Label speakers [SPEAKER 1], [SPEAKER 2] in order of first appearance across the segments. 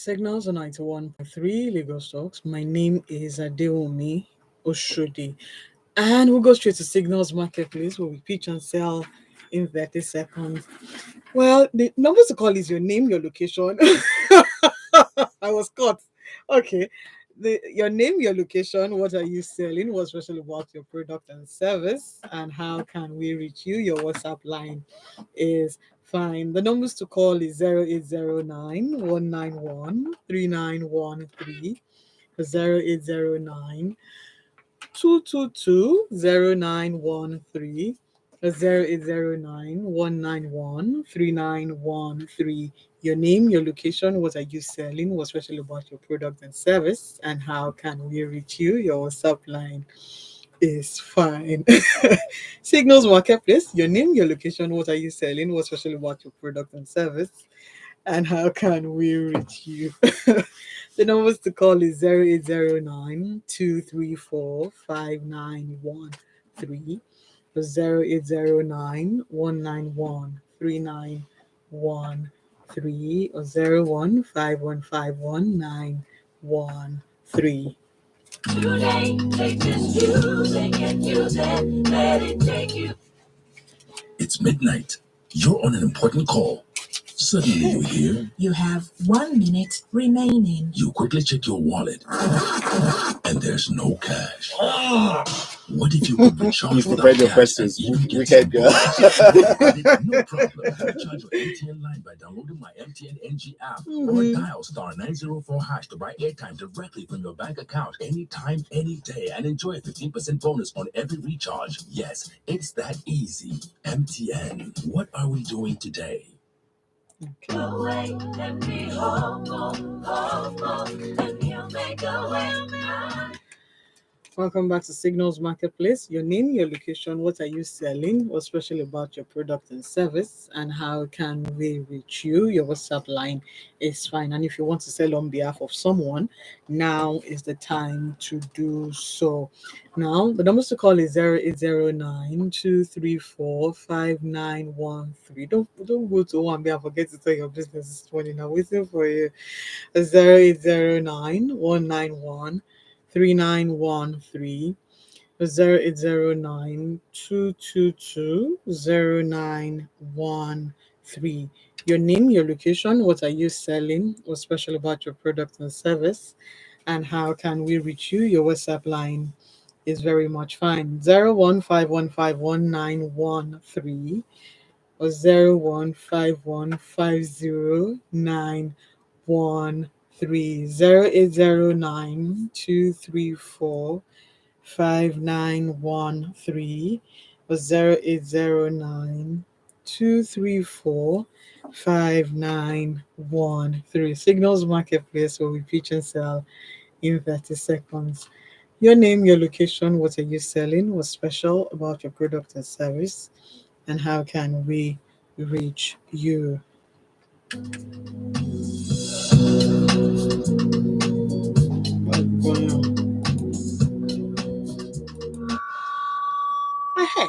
[SPEAKER 1] Signals on 91.3 Lagos Talks. My name is Adewunmi Oshodi. And we'll go straight to Signals Marketplace where we pitch and sell in 30 seconds. Well, the numbers to call is your name, your location. I was caught. Okay. Your name, your location, what are you selling, what's special about your product and service, and how can we reach you? Your WhatsApp line is fine. The numbers to call is 0809 191 3913, 0809 222 0913, 0809 191 3913. Your name, your location, what are you selling, what's special about your product and service, and how can we reach you? Your WhatsApp line is fine. Signals Marketplace, your name, your location, what are you selling, what's special about your product and service, and how can we reach you? The numbers to call is 0809 234 5913, 0809 191 3913, or 015151
[SPEAKER 2] Today, take this music and use it, let it take you. It's midnight. You're on an important call. Suddenly you hear, you have 1 minute remaining. You quickly check your wallet, and there's no cash. What if you could recharge without cash and even get some bonus? No problem. Recharge your MTN line by downloading my MTN NG app or dial *904# to buy airtime directly from your bank account anytime, any day, and enjoy a 15% bonus on every recharge. Yes, it's that easy. MTN. What are we doing today?
[SPEAKER 1] Okay. Welcome back to Signals Marketplace. Your name, your location, what are you selling, what's special about your product and service, and how can we reach you? Your WhatsApp line is fine. And if you want to sell on behalf of someone, now is the time to do so. Now, the numbers to call is 0809 234 5913. Don't go to one and forget to tell your business this morning. I'm waiting for you. 0809 191 3913, 0809 222 0913. Your name, your location, what are you selling, what's special about your product and service, and how can we reach you? Your WhatsApp line is very much fine. 0151511913, or 0151509113, 0809 234 5913, or 0809 234 5913. Signals Marketplace where we pitch and sell in 30 seconds. Your name, your location, what are you selling, what's special about your product and service, and how can we reach you? Hey.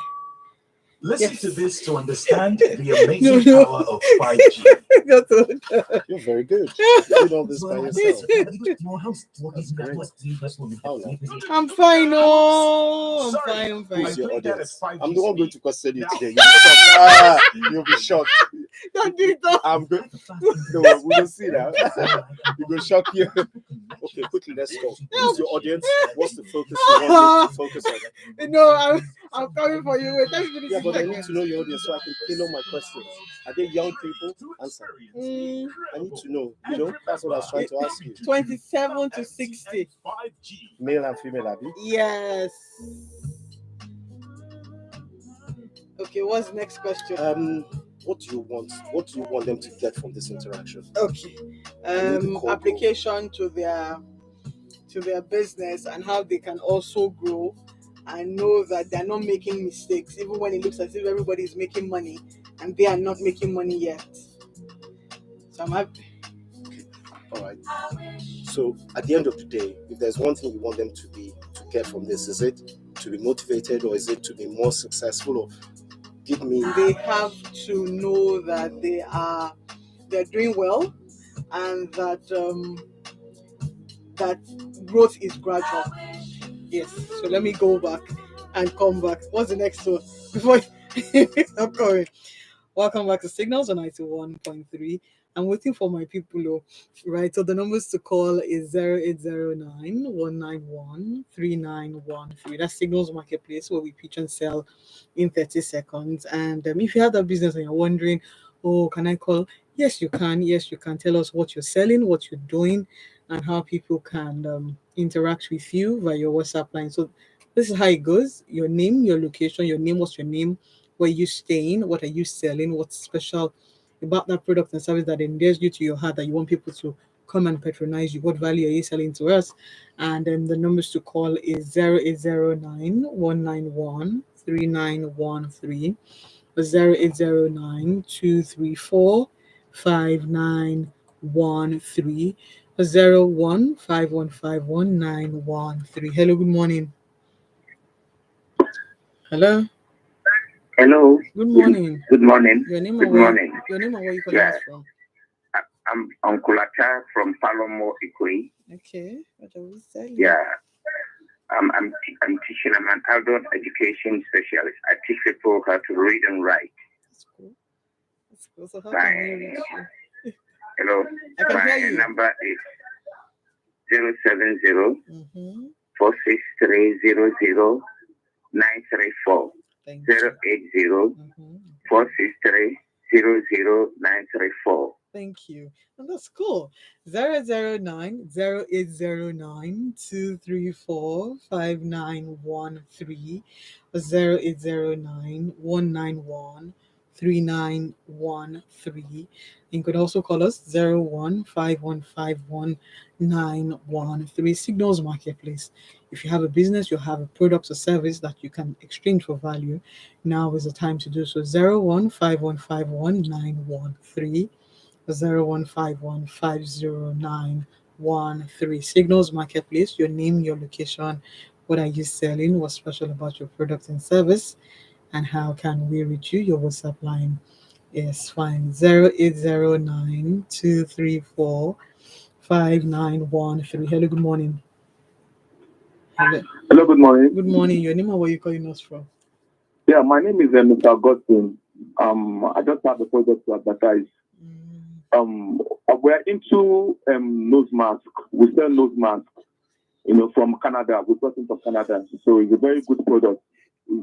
[SPEAKER 2] Listen to this to understand the amazing power of 5G.
[SPEAKER 3] You're very good. You did all this by yourself.
[SPEAKER 1] I'm fine. Oh, I'm fine.
[SPEAKER 3] Who's your audience? I'm the one going to question you today. You'll be shocked. You'll be shocked.
[SPEAKER 1] Don't do that.
[SPEAKER 3] I'm good. No, we will see now. It will shock you. Okay, quickly, let's go. Who's your audience? What's the focus you want to focus on?
[SPEAKER 1] No, I'm coming for you. Wait,
[SPEAKER 3] yeah, but I need to know your audience so I can tailor my questions. Are they young people? Answer. I need to know. You know, that's what I was trying to ask you.
[SPEAKER 1] 27 to 60.
[SPEAKER 3] Male and female, Abby?
[SPEAKER 1] Yes. Okay, what's the next question?
[SPEAKER 3] What do you want? What do you want them to get from this interaction?
[SPEAKER 1] Okay. Application to their business and how they can also grow and know that they're not making mistakes, even when it looks as if everybody is making money and they are not making money yet. So I'm happy.
[SPEAKER 3] Okay. All right. So at the end of the day, if there's one thing you want them to get from this, is it to be motivated or is it to be more successful? Or give me.
[SPEAKER 1] They have to know that they're doing well and that growth is gradual. Yes. So let me go back and come back. What's the next one? Before I'm coming. Welcome back to Signals on 91.3. I'm waiting for my people, right? So the numbers to call is 0809-191-3913. That's Signals Marketplace, where we pitch and sell in 30 seconds. And if you have that business and you're wondering, oh, can I call? Yes, you can. Yes, you can. Tell us what you're selling, what you're doing, and how people can interact with you via your WhatsApp line. So this is how it goes: your name, your location, your name. What's your name? Where are you staying? What are you selling? What's special about that product and service that endears you to your heart that you want people to come and patronize you? What value are you selling to us? And then the numbers to call is 0809-191-3913, 0809-234-5913, 0151519113. Hello, good morning. Hello.
[SPEAKER 2] Hello.
[SPEAKER 1] Good morning.
[SPEAKER 2] Good morning.
[SPEAKER 1] Your name
[SPEAKER 2] Good
[SPEAKER 1] and where
[SPEAKER 2] morning.
[SPEAKER 1] your name and where you calling us from?
[SPEAKER 2] I'm Uncle Acha from Palomo Ikui.
[SPEAKER 1] Okay. What are we selling?
[SPEAKER 2] Yeah. I'm teaching. I'm an adult education specialist. I teach people how to read and write.
[SPEAKER 1] That's cool. That's cool. So how can we reach you?
[SPEAKER 2] Hello.
[SPEAKER 1] I can hear you.
[SPEAKER 2] My number is 070
[SPEAKER 1] Mm-hmm.
[SPEAKER 2] 463 934.
[SPEAKER 1] Thank you.
[SPEAKER 2] 080
[SPEAKER 1] Mm-hmm.
[SPEAKER 2] 463 934.
[SPEAKER 1] Thank you. And that's cool. 009-0809-234-5913, 0809-191-3913. You could also call us 0151519113. Signals Marketplace. If you have a business, you have a product or service that you can exchange for value, now is the time to do so. 0151519113. 0151509113. Signals Marketplace, your name, your location, what are you selling, what's special about your product and service, and how can we reach you? Your WhatsApp line is fine. 0809-234-5913. Hello, good morning. Hello.
[SPEAKER 2] Hello, good morning.
[SPEAKER 1] Good morning. Your name and where you calling us from?
[SPEAKER 2] Yeah, my name is Mr. Augustine. I just have a project to advertise. We're into nose mask. We sell nose mask, from Canada. We brought it from Canada, so it's a very good product.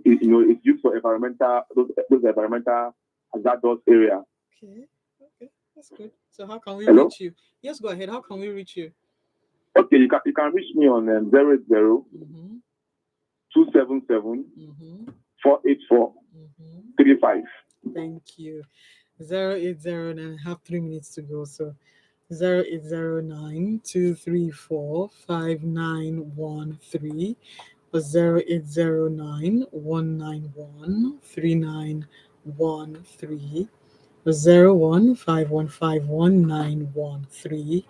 [SPEAKER 2] It's used for environmental those environmental hazardous area.
[SPEAKER 1] Okay, that's good. So how can we
[SPEAKER 2] Hello?
[SPEAKER 1] reach you? Yes, go ahead. How can we reach you?
[SPEAKER 2] Okay, you can reach me on 080
[SPEAKER 1] Mm-hmm.
[SPEAKER 2] 277
[SPEAKER 1] Mm-hmm.
[SPEAKER 2] 484
[SPEAKER 1] Mm-hmm.
[SPEAKER 2] 35.
[SPEAKER 1] Thank you. 080, and I have 3 minutes to go. So 0809-234-5913, or 0809-191-3913, or 0151519113,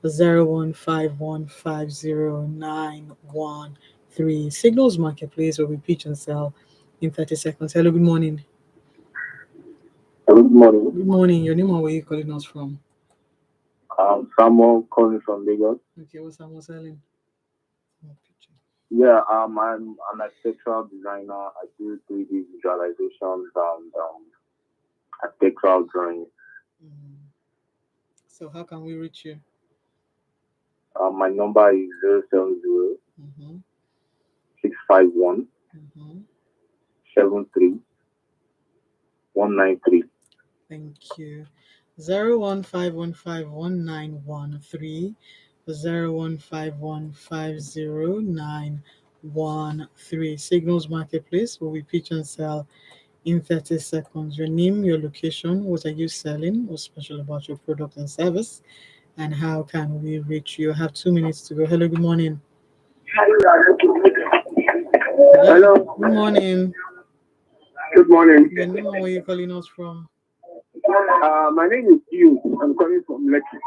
[SPEAKER 1] 0151509113. Signals Marketplace, where we pitch and sell in 30 seconds. Hello, good morning.
[SPEAKER 2] Hello, good morning.
[SPEAKER 1] Good morning. Your name and where you calling us from?
[SPEAKER 2] Samuel calling from Lagos.
[SPEAKER 1] Okay, what's Samuel selling? No picture.
[SPEAKER 2] Yeah, I'm an architectural designer. I do 3D visualizations and architectural drawings.
[SPEAKER 1] So how can we reach you?
[SPEAKER 2] My number is 070
[SPEAKER 1] Mm-hmm.
[SPEAKER 2] 651
[SPEAKER 1] Mm-hmm.
[SPEAKER 2] 73193.
[SPEAKER 1] Thank you. 0151519113, 0151509113. Signals Marketplace, where we pitch and sell in 30 seconds. Your name, your location, what are you selling, what's special about your product and service, and how can we reach you? I have 2 minutes to go. Hello, good morning.
[SPEAKER 2] Hello.
[SPEAKER 1] Good morning.
[SPEAKER 2] Good morning.
[SPEAKER 1] Your name and where you calling us from?
[SPEAKER 2] My name is Hugh. I'm calling from Lekki.
[SPEAKER 1] Okay.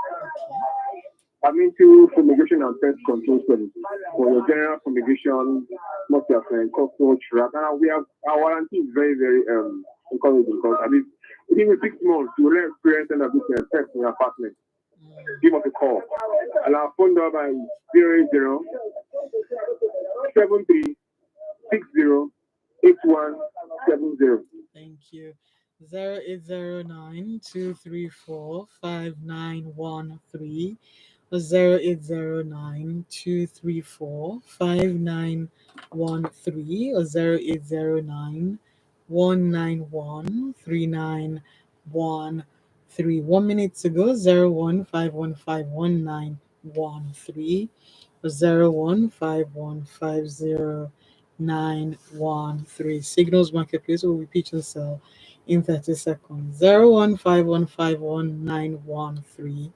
[SPEAKER 2] I'm into fumigation and pest control studies for your general fumigation, mosquito, cockroach, rat. And we have our warranty is very, very encouraging because at least within 6 months you will experience and have this pest in your apartment. give us a call. And our phone number is 080 73608170.
[SPEAKER 1] Thank you. 0809-234-5913 or 0809-234-5913 or 0809-191-3913. 1 minute to go. 0151519113 or 015150 Signals Marketplace will we pitch and sell in 30 seconds. 0151519113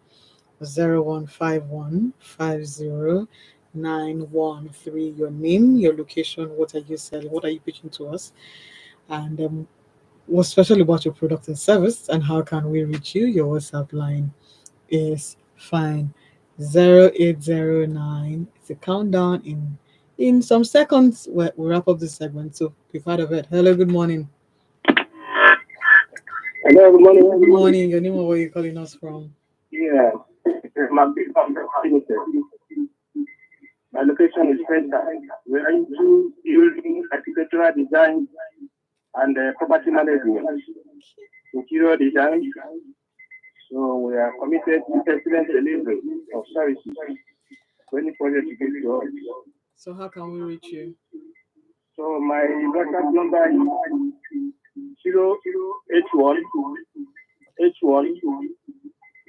[SPEAKER 1] 015150 Your name, your location, what are you selling, what are you pitching to us, and what's special about your product and service, and how can we reach you? Your WhatsApp line is fine. 0809. It's a countdown in some seconds. We wrap up this segment, so be part of it. Hello, good morning.
[SPEAKER 2] Hello, good morning.
[SPEAKER 1] Good morning. Your name or where you calling us from?
[SPEAKER 2] Yeah, my big My location is Center. We're into building, architectural design, and property management, interior design. So we are committed to excellent delivery of services for any project you give to us.
[SPEAKER 1] So how can we reach you?
[SPEAKER 2] So my WhatsApp number is 081 81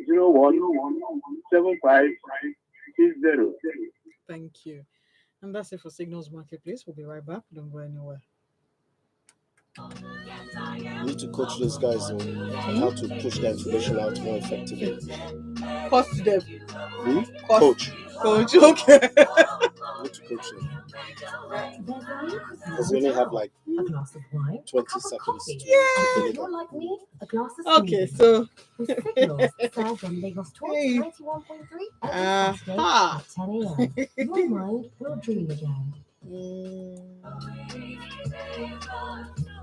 [SPEAKER 2] 017560.
[SPEAKER 1] Thank you. And that's it for Signals Marketplace. We'll be right back. Don't go anywhere.
[SPEAKER 3] You need to coach those guys on how to push the information out more effectively.
[SPEAKER 1] Cost them.
[SPEAKER 3] Coach.
[SPEAKER 1] Coach, okay.
[SPEAKER 3] You need to coach them. Because you only have like 20 seconds to deliver.
[SPEAKER 1] Okay, so
[SPEAKER 4] Signals served on Lagos Talk 91.3 every Saturday at 10 a.m. Your mind will dream again.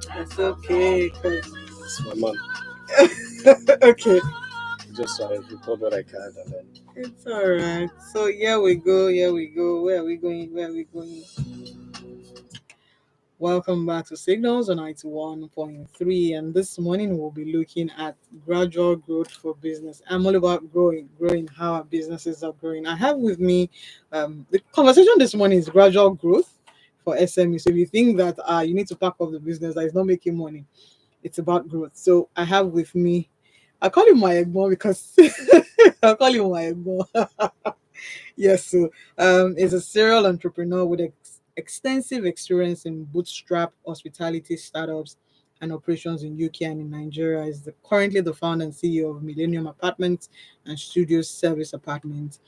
[SPEAKER 1] That's okay.
[SPEAKER 3] It's my mom.
[SPEAKER 1] Okay.
[SPEAKER 3] Just so I record what I can and then.
[SPEAKER 1] It's alright. So here we go. Where are we going? Welcome back to Signals on 91.3, and this morning we'll be looking at gradual growth for business. I'm all about growing how our businesses are growing. I have with me the conversation this morning is gradual growth for SMEs. So if you think that you need to pack up the business that is not making money, it's about growth. So I have with me, I call him my Egbo because I call him my Egbo. Yes, so is a serial entrepreneur with extensive experience in bootstrap hospitality startups and operations in UK and in Nigeria. Is currently the founder and CEO of Millennium Apartments and Studios Service Apartments,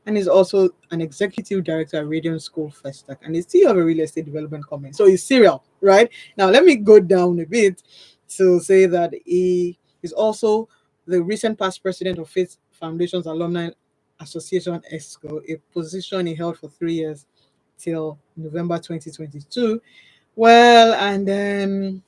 [SPEAKER 1] and is also an executive director at Radiant School Festac, and is CEO of a real estate development company. So he's serial, right? Now let me go down a bit to say that he is also the recent past president of Faith Foundation's Alumni Association ESCO, a position he held for 3 years till November 2022. Well, and then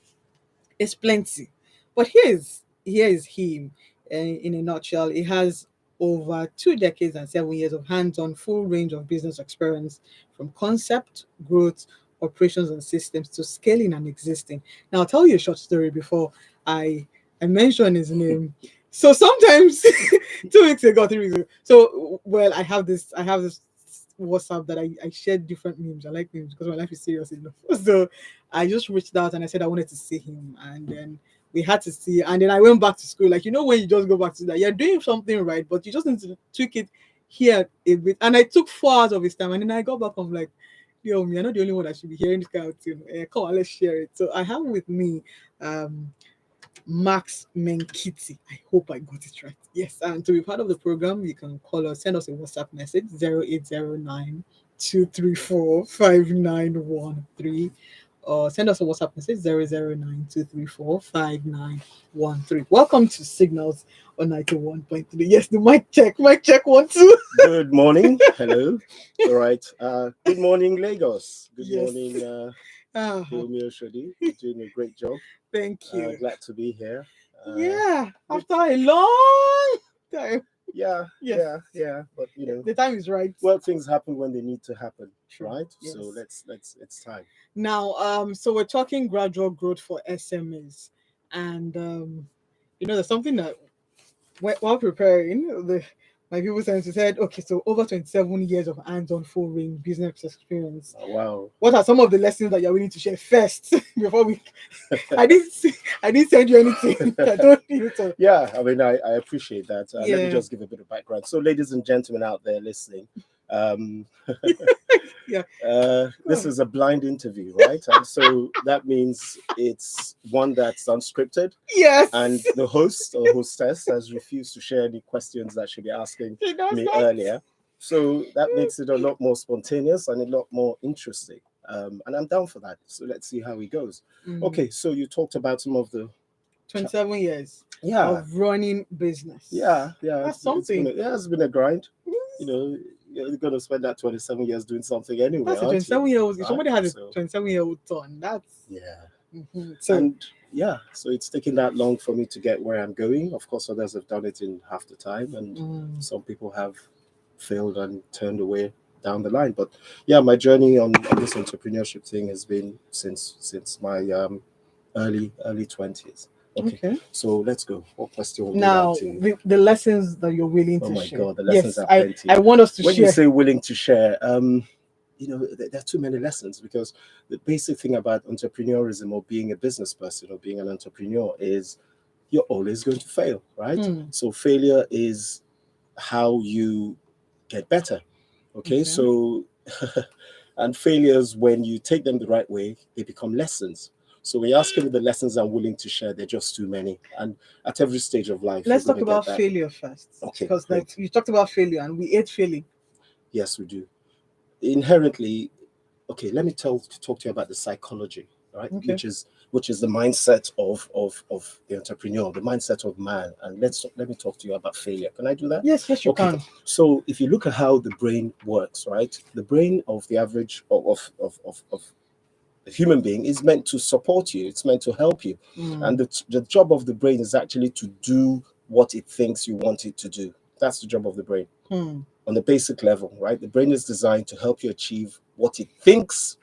[SPEAKER 1] it's plenty. But here is him in a nutshell. He has over 2 decades and 7 years of hands-on full range of business experience from concept, growth, operations and systems to scaling and existing. Now I'll tell you a short story before I mention his name. So sometimes 2 weeks ago, 3 weeks ago. So well, I have this WhatsApp that I share different memes. I like memes because my life is serious enough. So I just reached out and I said I wanted to see him, and then we had to see. And then I went back to school. Like, when you just go back to that, you're doing something right, but you just need to tweak it here a bit. And I took 4 hours of his time, and then I got back. I'm like, yo, me, I'm not the only one that should be hearing this kind of thing. Come on, let's share it. So I have with me Max Menkiti. I hope I got it right. Yes, and to be part of the program, you can call us, send us a WhatsApp message 0809 234 5913, or send us a WhatsApp message 009 234 5913. Welcome to Signals on 91.3. Yes, the mic check 1 2.
[SPEAKER 3] Good morning. Hello. All right. Good morning, Lagos. Good
[SPEAKER 1] Yes.
[SPEAKER 3] morning, Adewunmi, Oshodi. You're doing a great job.
[SPEAKER 1] Thank you.
[SPEAKER 3] Glad to be here.
[SPEAKER 1] Yeah, after a long time.
[SPEAKER 3] Yeah,
[SPEAKER 1] Yes.
[SPEAKER 3] but
[SPEAKER 1] The time is right.
[SPEAKER 3] well, things happen when they need to happen,
[SPEAKER 1] True.
[SPEAKER 3] right?
[SPEAKER 1] Yes.
[SPEAKER 3] So let's it's time.
[SPEAKER 1] Now, so we're talking gradual growth for SMEs, and there's something that while preparing, my people said, okay, so over 27 years of hands-on full range business experience.
[SPEAKER 3] Oh, wow.
[SPEAKER 1] What are some of the lessons that you're willing to share first before we? I didn't send you anything. I don't need to.
[SPEAKER 3] Yeah, I mean, I appreciate that. Let me
[SPEAKER 1] Yeah.
[SPEAKER 3] just give a bit of background. So, ladies and gentlemen out there listening,
[SPEAKER 1] Yeah.
[SPEAKER 3] this is a blind interview, right? And so that means it's one that's unscripted.
[SPEAKER 1] Yes.
[SPEAKER 3] And the host or hostess has refused to share any questions that she'll be asking me earlier. So that makes it a lot more spontaneous and a lot more interesting. And I'm down for that. So let's see how it goes. Okay, so you talked about some of the
[SPEAKER 1] 27 years of running business.
[SPEAKER 3] Yeah,
[SPEAKER 1] That's something.
[SPEAKER 3] It's been a grind. You're going to spend that 27 years doing something anyway.
[SPEAKER 1] That's a 27-year-old. If somebody has a 27-year-old son, that's
[SPEAKER 3] So, and so it's taken that long for me to get where I'm going. Of course, others have done it in half the time, and some people have failed and turned away down the line. But yeah, my journey on this entrepreneurship thing has been since my early 20s. Okay. So let's go. What question would
[SPEAKER 1] now
[SPEAKER 3] you like to?
[SPEAKER 1] the lessons that you're willing to
[SPEAKER 3] share.
[SPEAKER 1] Oh my
[SPEAKER 3] God, the lessons are plenty.
[SPEAKER 1] I want us to
[SPEAKER 3] when
[SPEAKER 1] share.
[SPEAKER 3] You say willing to share, there are too many lessons, because the basic thing about entrepreneurism or being a business person or being an entrepreneur is you're always going to fail, right? So failure is how you get better. Okay. So and failures, when you take them the right way, they become lessons. So when you ask me the lessons I'm willing to share, they're just too many. And at every stage of life,
[SPEAKER 1] let's talk about failure first.
[SPEAKER 3] Okay.
[SPEAKER 1] Because like you talked about failure and we hate failing.
[SPEAKER 3] Yes, we do. Inherently, okay, let me talk to you about the psychology, right?
[SPEAKER 1] Okay.
[SPEAKER 3] Which is the mindset of the entrepreneur, the mindset of man. And let me talk to you about failure. Can I do that?
[SPEAKER 1] Yes, you can.
[SPEAKER 3] So if you look at how the brain works, right? The brain of the average of a human being is meant to support you. It's meant to help you. And the job of the brain is actually to do what it thinks you want it to do. That's the job of the brain. On the basic level, right? The brain is designed to help you achieve what it thinks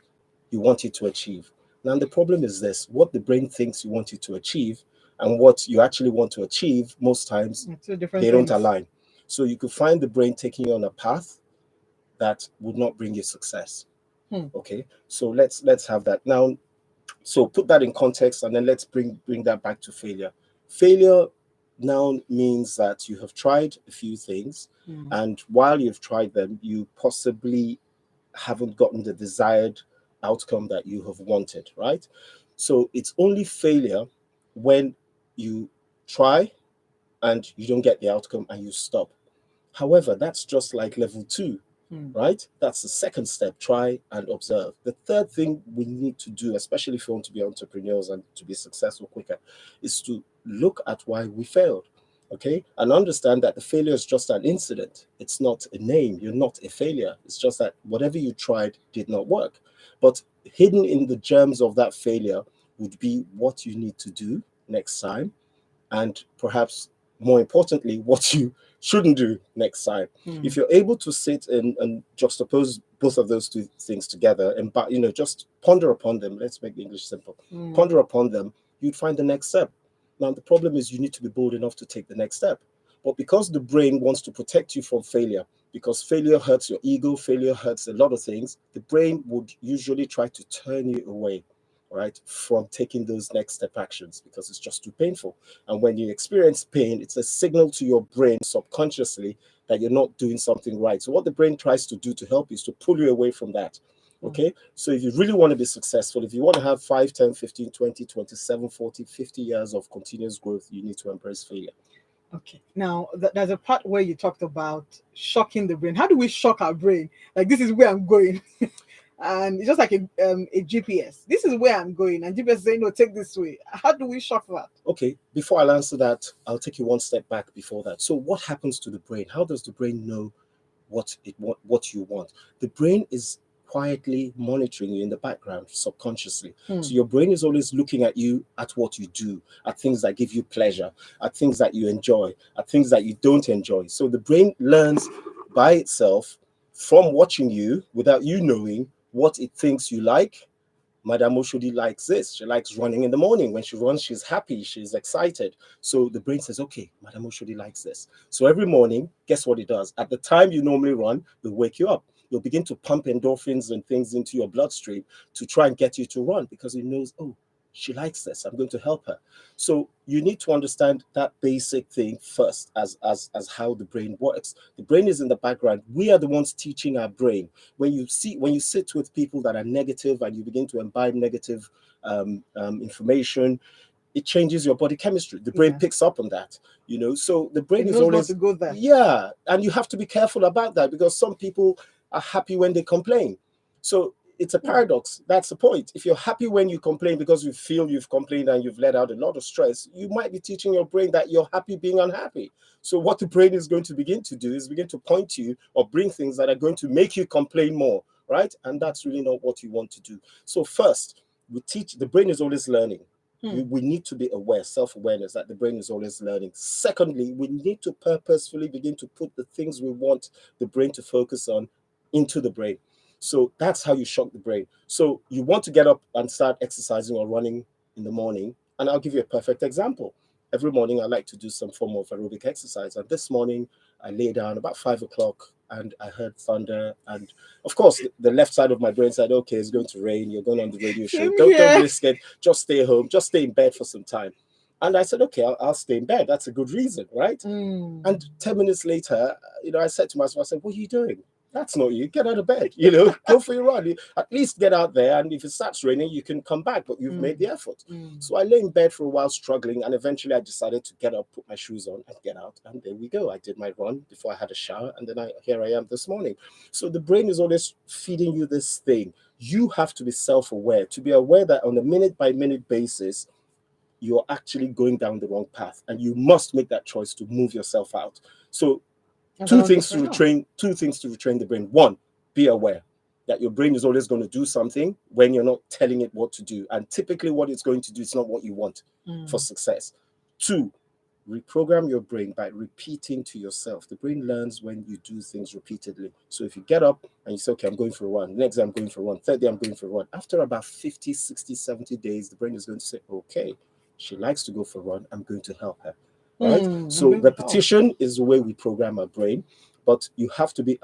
[SPEAKER 3] you want it to achieve. Now, the problem is this: what the brain thinks you want it to achieve and what you actually want to achieve, most times, they don't align. So you could find the brain taking you on a path that would not bring you success. Okay, so let's have that now. So put that in context, and then let's bring that back to failure. Failure now means that you have tried a few things, and while you've tried them, you possibly haven't gotten the desired outcome that you have wanted, right? So it's only failure when you try and you don't get the outcome and you stop. However, that's just like level 2, right? That's the second step: try and observe. The third thing we need to do, especially if you want to be entrepreneurs and to be successful quicker, is to look at why we failed. Okay, and understand that the failure is just an incident. It's not a name. You're not a failure. It's just that whatever you tried did not work. But hidden in the germs of that failure would be what you need to do next time, and perhaps more importantly, what you shouldn't do next time. If you're able to sit and juxtapose both of those two things together and just ponder upon them, let's make the English simple. Ponder upon them, you'd find the next step. Now, the problem is you need to be bold enough to take the next step. But because the brain wants to protect you from failure, because failure hurts your ego, failure hurts a lot of things, the brain would usually try to turn you away, right, from taking those next step actions, because it's just too painful. And when you experience pain, it's a signal to your brain subconsciously that you're not doing something right. So what the brain tries to do to help you is to pull you away from that. Okay, so if you really want to be successful, if you want to have 5, 10, 15, 20, 27, 40, 50 years of continuous growth, you need to embrace failure.
[SPEAKER 1] Okay. Now, there's a part where you talked about shocking the brain. How do we shock our brain? Like, this is where I'm going. And it's just like a GPS. This is where I'm going. And GPS is saying, no, take this way. How do we shock that?
[SPEAKER 3] Okay. Before I'll answer that, I'll take you one step back before that. So what happens to the brain? How does the brain know what you want? The brain is quietly monitoring you in the background subconsciously. So your brain is always looking at you, at what you do, at things that give you pleasure, at things that you enjoy, at things that you don't enjoy. So the brain learns by itself from watching you without you knowing what it thinks you like. Madame Oshodi likes this. She likes running in the morning. When she runs, she's happy, she's excited. So the brain says, okay, Madame Oshodi likes this. So every morning, guess what it does? At the time you normally run, it'll wake you up. You'll begin to pump endorphins and things into your bloodstream to try and get you to run because it knows, oh, she likes this. I'm going to help her. So you need to understand that basic thing first as how the brain works. The brain is in the background. We are the ones teaching our brain. When you sit with people that are negative and you begin to imbibe negative information, it changes your body chemistry. The brain picks up on that, so the brain
[SPEAKER 1] It
[SPEAKER 3] is
[SPEAKER 1] knows
[SPEAKER 3] always
[SPEAKER 1] not to go there.
[SPEAKER 3] Yeah, and you have to be careful about that because some people are happy when they complain. So it's a paradox. That's the point. If you're happy when you complain because you feel you've complained and you've let out a lot of stress, you might be teaching your brain that you're happy being unhappy. So what the brain is going to begin to do is begin to point to you or bring things that are going to make you complain more, right? And that's really not what you want to do. So first, the brain is always learning. We need to be aware, self-awareness, that the brain is always learning. Secondly, we need to purposefully begin to put the things we want the brain to focus on into the brain. So that's how you shock the brain. So you want to get up and start exercising or running in the morning. And I'll give you a perfect example. Every morning I like to do some form of aerobic exercise. And this morning I lay down about 5 o'clock and I heard thunder. And of course, the left side of my brain said, okay, it's going to rain. You're going on the radio show. Don't risk it. Just stay home. Just stay in bed for some time. And I said, okay, I'll stay in bed. That's a good reason, right? And 10 minutes later, I said to myself, I said, what are you doing? That's not you. Get out of bed, go for your run. At least get out there. And if it starts raining, you can come back, but you've made the effort. So I lay in bed for a while struggling. And eventually I decided to get up, put my shoes on and get out. And there we go. I did my run before I had a shower. And then here I am this morning. So the brain is always feeding you this thing. You have to be self-aware, to be aware that on a minute by minute basis, you're actually going down the wrong path. And you must make that choice to move yourself out. So two things to retrain the brain. One, be aware that your brain is always going to do something when you're not telling it what to do. And typically what it's going to do is not what you want for success. Two, reprogram your brain by repeating to yourself. The brain learns when you do things repeatedly. So if you get up and you say, okay, I'm going for a run. Next day I'm going for a run. Third day I'm going for a run. After about 50, 60, 70 days, the brain is going to say, okay, she likes to go for a run. I'm going to help her. Right? So repetition is the way we program our brain, but you have to be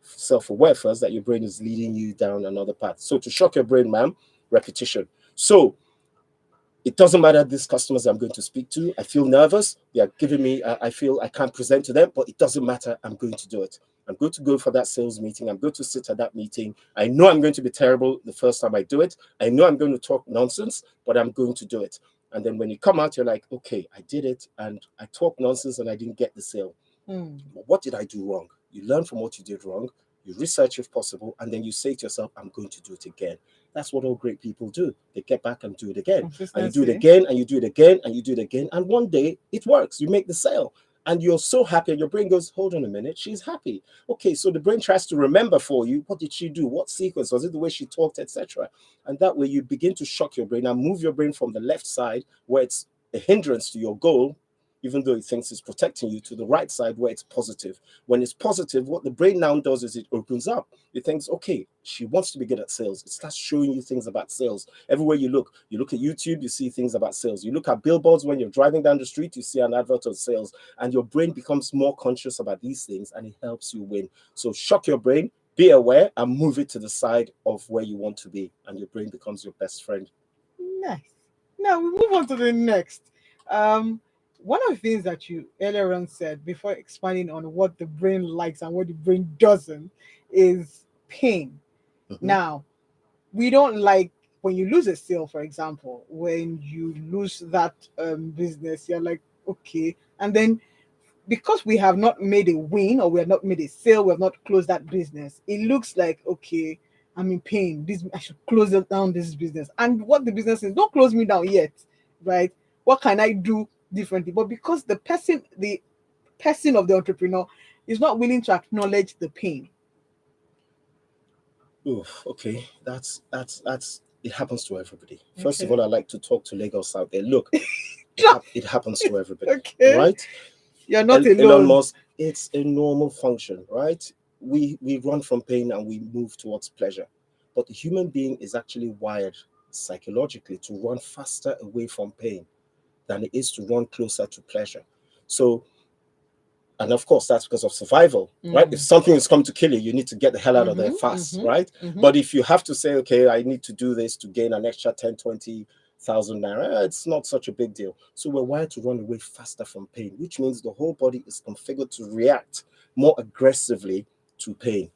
[SPEAKER 3] self-aware first that your brain is leading you down another path. So to shock your brain, ma'am, repetition. So it doesn't matter these customers I'm going to speak to. I feel nervous. They are giving me, I feel I can't present to them, but it doesn't matter. I'm going to do it. I'm going to go for that sales meeting. I'm going to sit at that meeting. I know I'm going to be terrible the first time I do it. I know I'm going to talk nonsense, but I'm going to do it. And then when you come out, you're like, okay, I did it and I talked nonsense and I didn't get the sale. But what did I do wrong? You learn from what you did wrong. You research if possible, and then you say to yourself, I'm going to do it again. That's what all great people do. They get back and do it again. And you do it again, and you do it again, and you do it again. And one day it works. You make the sale. And you're so happy, and your brain goes, hold on a minute, she's happy. Okay, so the brain tries to remember for you, what did she do? What sequence? Was it the way she talked, etc.? And that way you begin to shock your brain and move your brain from the left side, where it's a hindrance to your goal, even though it thinks it's protecting you, to the right side where it's positive. When it's positive, what the brain now does is it opens up. It thinks, okay, she wants to be good at sales. It starts showing you things about sales. Everywhere you look at YouTube, you see things about sales. You look at billboards when you're driving down the street, you see an advert of sales, and your brain becomes more conscious about these things, and it helps you win. So shock your brain, be aware, and move it to the side of where you want to be, and your brain becomes your best friend.
[SPEAKER 1] Nice. Now we move on to the next. One of the things that you earlier on said before expanding on what the brain likes and what the brain doesn't is pain. Now, we don't like when you lose a sale, for example, when you lose that business, you're like, okay. And then because we have not made a win or we have not made a sale, we have not closed that business, it looks like, okay, I'm in pain. I should close down this business. And what the business is, don't close me down yet, right? What can I do differently? But because the person of the entrepreneur is not willing to acknowledge the pain.
[SPEAKER 3] Okay, that's it happens to everybody. First of all, I like to talk to Lagos out there. Look, it happens to everybody. All
[SPEAKER 1] Okay.
[SPEAKER 3] right.
[SPEAKER 1] You're not
[SPEAKER 3] Elon
[SPEAKER 1] alone.
[SPEAKER 3] Musk, it's a normal function, right? We run from pain and we move towards pleasure. But the human being is actually wired psychologically to run faster away from pain than it is to run closer to pleasure. So, and of course, that's because of survival, right? If something is come to kill you, you need to get the hell out of there fast, right? But if you have to say, okay, I need to do this to gain an extra 10, 20,000 naira, it's not such a big deal. So we're wired to run away faster from pain, which means the whole body is configured to react more aggressively to pain.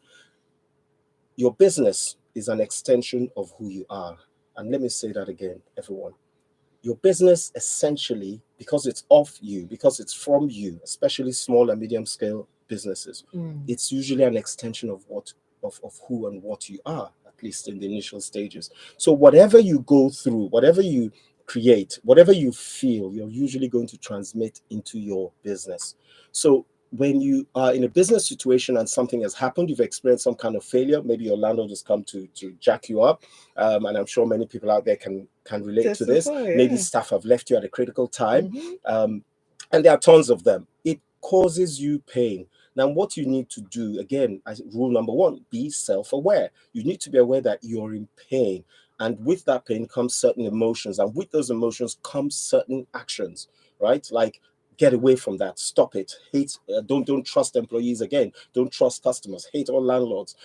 [SPEAKER 3] Your business is an extension of who you are. And let me say that again, everyone. Your business essentially, because it's of you, because it's from you, especially small and medium scale businesses, it's usually an extension of of who and what you are, at least in the initial stages. So whatever you go through, whatever you create, whatever you feel, you're usually going to transmit into your business. So when you are in a business situation and something has happened, you've experienced some kind of failure, maybe your landlord has come to jack you up, and I'm sure many people out there can relate to this. Maybe staff have left you at a critical time, and there are tons of them. It causes you pain. Now, what you need to do, again, as rule number one, be self-aware. You need to be aware that you're in pain. And with that pain comes certain emotions. And with those emotions come certain actions, right? Like get away from that. Stop it. Hate. Don't trust employees again. Don't trust customers. Hate all landlords.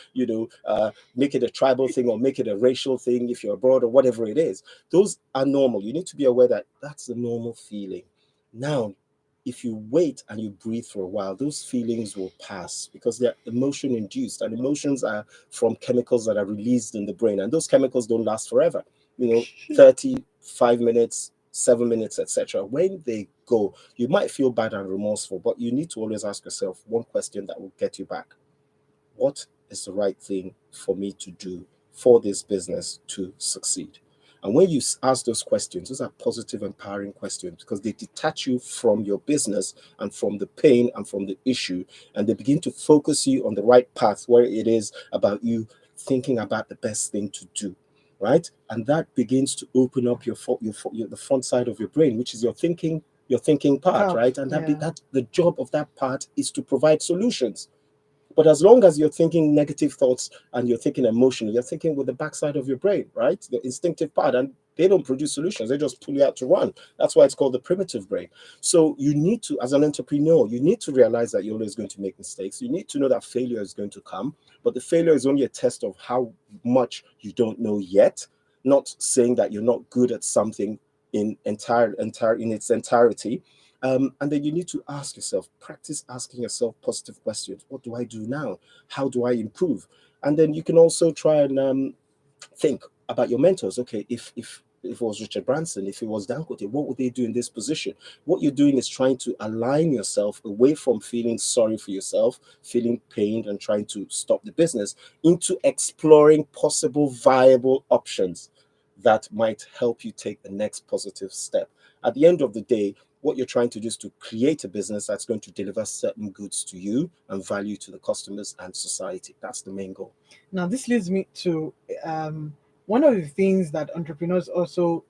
[SPEAKER 3] Make it a tribal thing or make it a racial thing if you're abroad or whatever it is. Those are normal. You need to be aware that that's the normal feeling. Now, if you wait and you breathe for a while, those feelings will pass because they're emotion induced, and emotions are from chemicals that are released in the brain, and those chemicals don't last forever. 35 minutes, 7 minutes, etc. When they go, you might feel bad and remorseful, but you need to always ask yourself one question that will get you back. What is the right thing for me to do for this business to succeed? And when you ask those questions, those are positive, empowering questions because they detach you from your business and from the pain and from the issue, and they begin to focus you on the right path where it is about you thinking about the best thing to do, right? And that begins to open up the front side of your brain, which is your thinking part, right? And that the job of that part is to provide solutions. But as long as you're thinking negative thoughts and you're thinking emotionally, you're thinking with the backside of your brain, right? The instinctive part, and they don't produce solutions. They just pull you out to run. That's why it's called the primitive brain. So you need to, as an entrepreneur, you need to realize that you're always going to make mistakes. You need to know that failure is going to come, but the failure is only a test of how much you don't know yet, not saying that you're not good at something in its entirety. And then you need to ask yourself, practice asking yourself positive questions. What do I do now? How do I improve? And then you can also try and think about your mentors. Okay, if it was Richard Branson, if it was Dangote, what would they do in this position? What you're doing is trying to align yourself away from feeling sorry for yourself, feeling pained and trying to stop the business, into exploring possible viable options that might help you take the next positive step. At the end of the day, what you're trying to do is to create a business that's going to deliver certain goods to you and value to the customers and society. That's the main goal.
[SPEAKER 1] Now, this leads me to one of the things that entrepreneurs also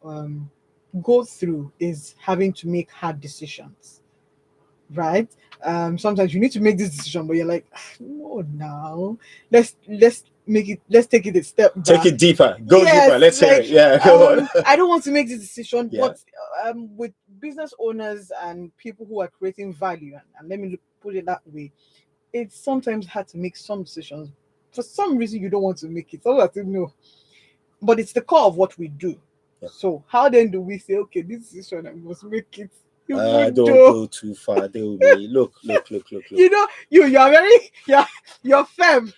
[SPEAKER 1] go through is having to make hard decisions, right? Sometimes you need to make this decision, but you're like, no, now let's take it a step back.
[SPEAKER 3] Take it deeper. Go deeper. Let's hear it. Yeah, go on.
[SPEAKER 1] I don't want to make this decision,
[SPEAKER 3] Yeah.
[SPEAKER 1] but with business owners and people who are creating value, and let me put it that way, it's sometimes hard to make some decisions. For some reason, you don't want to make it. So I think no, but it's the core of what we do.
[SPEAKER 3] Yeah.
[SPEAKER 1] So how then do we say, okay, this decision I must make it?
[SPEAKER 3] Don't go too far. Adewunmi. Look.
[SPEAKER 1] You know, you're very you're firm.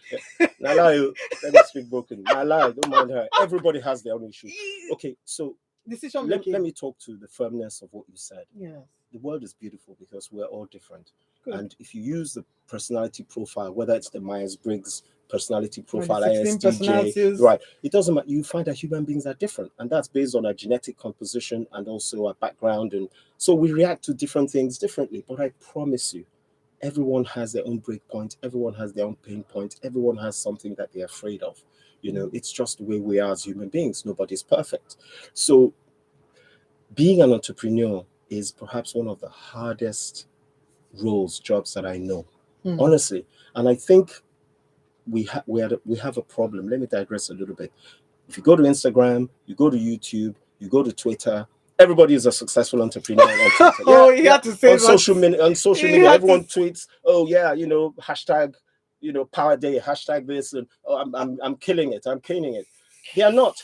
[SPEAKER 3] Now lie, let me speak broken. Now lie, don't mind her. Everybody has their own issue. Okay, so
[SPEAKER 1] Decision
[SPEAKER 3] let
[SPEAKER 1] making.
[SPEAKER 3] me talk to the firmness of what you said.
[SPEAKER 1] Yes.
[SPEAKER 3] The world is beautiful because we're all different.
[SPEAKER 1] Good.
[SPEAKER 3] And if you use the personality profile, whether it's the Myers-Briggs personality profile,
[SPEAKER 1] Or the 16
[SPEAKER 3] ISTJ,
[SPEAKER 1] personalities.
[SPEAKER 3] right, it doesn't matter. You find that human beings are different, and that's based on our genetic composition and also our background. And so we react to different things differently. But I promise you, everyone has their own break point, everyone has their own pain point, everyone has something that they're afraid of. It's just the way we are as human beings. Nobody's perfect. So being an entrepreneur is perhaps one of the hardest jobs that I know, honestly. And I think we have a problem. Let me digress a little bit. If you go to Instagram, you go to YouTube, you go to Twitter, everybody is a successful entrepreneur on Twitter.
[SPEAKER 1] Oh, you had to say
[SPEAKER 3] on social media. On social media, everyone tweets, "Oh yeah, hashtag, Power Day, hashtag this, and I'm killing it. I'm killing it." They are not.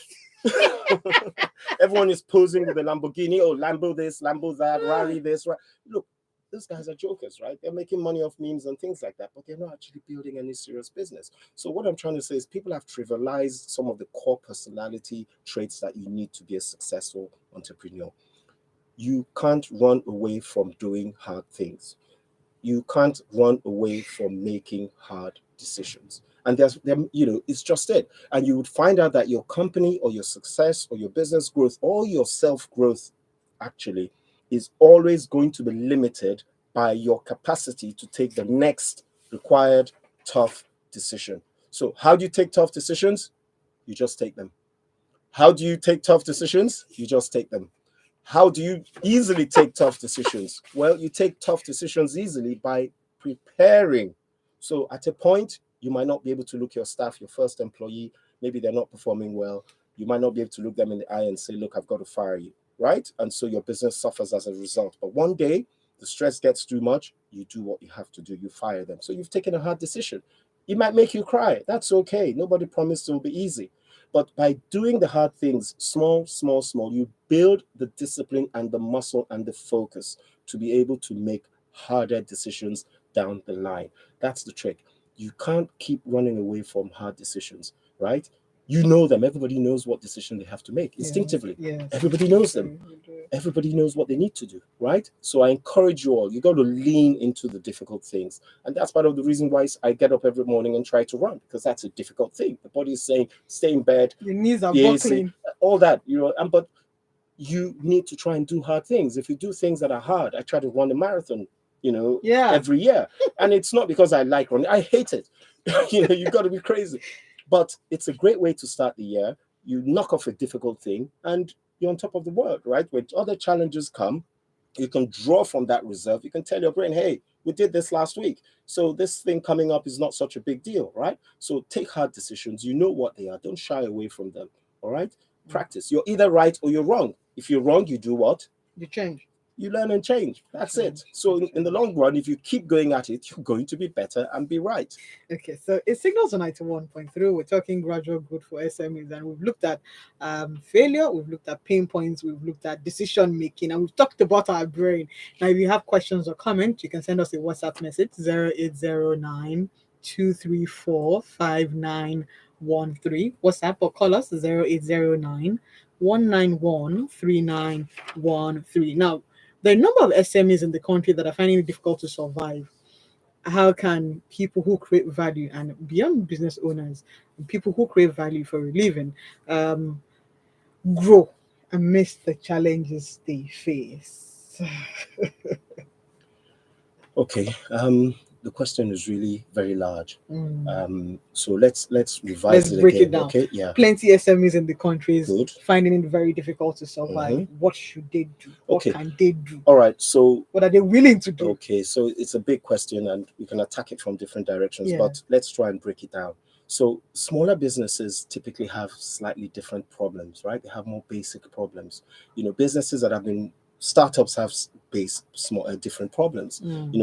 [SPEAKER 3] Everyone is posing with a Lamborghini. Oh, Lambo this, Lambo that, Rari this. Right? Look, those guys are jokers, right? They're making money off memes and things like that, but they're not actually building any serious business. So what I'm trying to say is people have trivialized some of the core personality traits that you need to be a successful entrepreneur. You can't run away from doing hard things. You can't run away from making hard decisions. And it's just it. And you would find out that your company or your success or your business growth or your self growth actually is always going to be limited by your capacity to take the next required tough decision. So how do you take tough decisions? You just take them. How do you take tough decisions? You just take them. How do you easily take tough decisions? Well, you take tough decisions easily by preparing. So at a point, you might not be able to look your staff, your first employee, maybe they're not performing well. You might not be able to look them in the eye and say, look, I've got to fire you, right? And so your business suffers as a result. But one day, the stress gets too much, you do what you have to do, you fire them. So you've taken a hard decision. It might make you cry. That's okay. Nobody promised it will be easy. But by doing the hard things, small, small, small, you build the discipline and the muscle and the focus to be able to make harder decisions down the line. That's the trick. You can't keep running away from hard decisions, right? You know them. Everybody knows what decision they have to make instinctively.
[SPEAKER 1] Yes.
[SPEAKER 3] Everybody knows them. Everybody knows what they need to do, right? So I encourage you all, you got to lean into the difficult things. And that's part of the reason why I get up every morning and try to run, because that's a difficult thing. The body is saying, stay in bed.
[SPEAKER 1] Your knees are buckling.
[SPEAKER 3] All that, but you need to try and do hard things. If you do things that are hard, I try to run a marathon, every year. And it's not because I like running. I hate it. You've got to be crazy. But it's a great way to start the year. You knock off a difficult thing and you're on top of the world, right? When other challenges come, you can draw from that reserve. You can tell your brain, hey, we did this last week. So this thing coming up is not such a big deal, right? So take hard decisions. You know what they are. Don't shy away from them, all right? Practice. You're either right or you're wrong. If you're wrong, you do what?
[SPEAKER 1] You change.
[SPEAKER 3] You learn and change. That's it. So in the long run, if you keep going at it, you're going to be better and be right.
[SPEAKER 1] Okay, so it signals on 91.3. We're talking gradual growth for SMEs, and we've looked at failure, we've looked at pain points, we've looked at decision making, and we've talked about our brain. Now, if you have questions or comments, you can send us a WhatsApp message 0809 234 5913. WhatsApp or call us 0809 191 3913. Now, there are a number of SMEs in the country that are finding it difficult to survive. How can people who create value, and beyond business owners, people who create value for a living, grow amidst the challenges they face?
[SPEAKER 3] Okay. The question is really very large. So let's revise it
[SPEAKER 1] break
[SPEAKER 3] again.
[SPEAKER 1] It down.
[SPEAKER 3] Okay. Yeah.
[SPEAKER 1] Plenty SMEs in the country is
[SPEAKER 3] Good.
[SPEAKER 1] finding it very difficult to survive. What should they do? What can they do?
[SPEAKER 3] All right. So
[SPEAKER 1] what are they willing to do?
[SPEAKER 3] Okay. So it's a big question, and we can attack it from different directions. But let's try and break it down. So smaller businesses typically have slightly different problems, right? They have more basic problems. Businesses that have been startups have different problems.